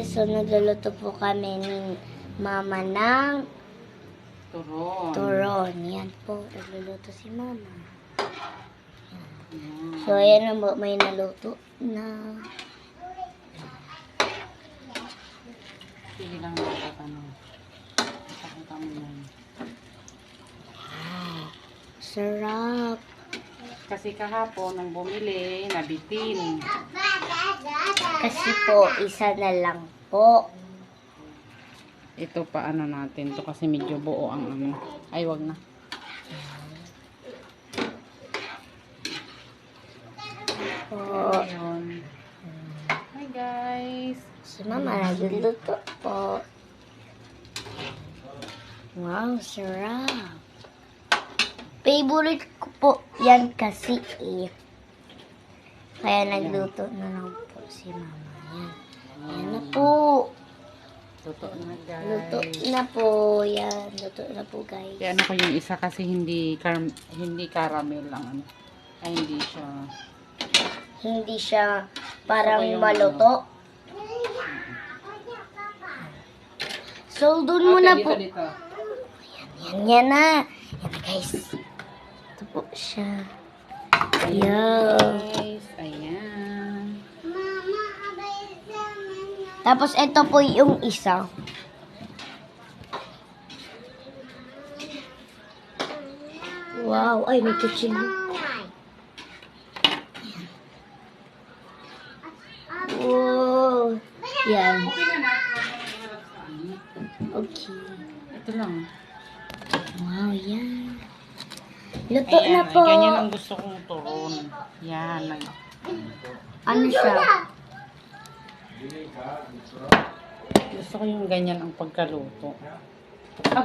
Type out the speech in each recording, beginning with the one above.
So, nagluluto po kami ni Mama ng turon. Yan po, nagluluto si Mama. So, ayan na po, may naluto na. Sige lang nakatanong. Pakita mo yan. Wow, sarap. Kasi kahapon nang bumili, nabitin. Kasi po, isa na lang po. Ito pa ano natin to kasi medyo buo ang ano. Ay, wag na. Po. Ayun. Hi guys. Si Mama nagluluto po. Wow, sarap. Favorite ko po yan kasi eh. Kaya nagluto na lang po si Mama. Yan. Yan na po. Luto na guys. Luto na po. Yan. Luto na po guys. Kaya ano ko yung isa kasi hindi caramel lang ano. Ay Hindi siya parang Saka yung maluto. So, doon muna po. Dito. Yan na. Yan na guys. Ito po siya. Ayan. Guys, ayan. Tapos ito po yung isa. Wow. Ay, may kutsilo. Wow. Yan. Okay. Ito lang. Wow, yan. Luto Ayan, na po. ay, ganyan ang gusto kong turon. Yan. Ano siya? Gusto ko yung ganyan ang pagkaluto.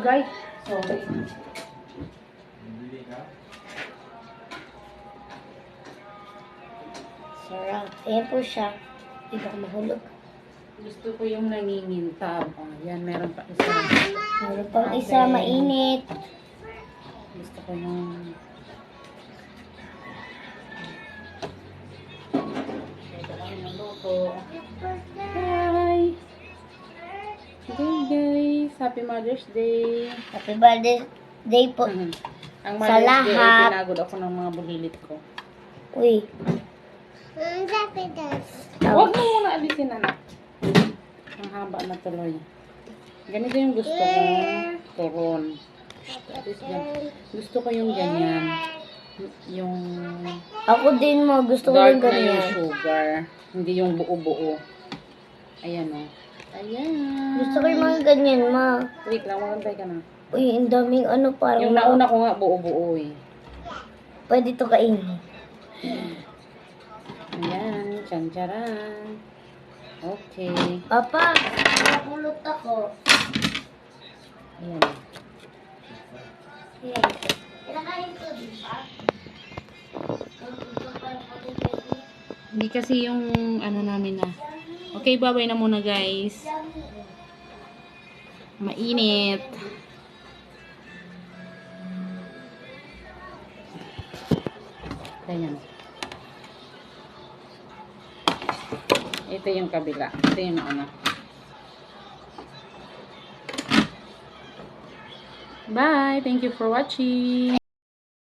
Guys. Sorry. Sarap. Ayan po siya. Hindi ako mahulog. Gusto ko yung nangingintab. Yan, meron pa isa. Meron pang isa, mainit. Gusto ko yung... Ito lang yung luto. Hi! Hey guys! Happy Mother's Day! Happy birthday po. Ang Sa Mother's Day ay lahat. pinagod ako ng mga bulilit ko. Uy. Huwag mo muna alisin, anak. Ang haba na tuloy. Ganito yung gusto ko. Turon. Gusto ko yung ganyan. Yung Ako din mo. Gusto ko dark yung na yung ganyan. sugar. Hindi yung buo-buo. Ayan o. Ayan. Gusto ko yung mga ganyan, ma. Wait lang, magantay ka na. Uy, ang daming ano parang... Yung nauna ko nga buo-buo eh. Pwede to kainin. Ayan. Tsan-tsaran. Okay. Papa, napulot ako. Ayan. Ayan. Kinakain ko, di ba? Hindi kasi yung ano namin na. Okay, bye-bye na muna guys. Mainit. Ganyan. Ito yung kabila. Ito yung nauna. Bye! Thank you for watching.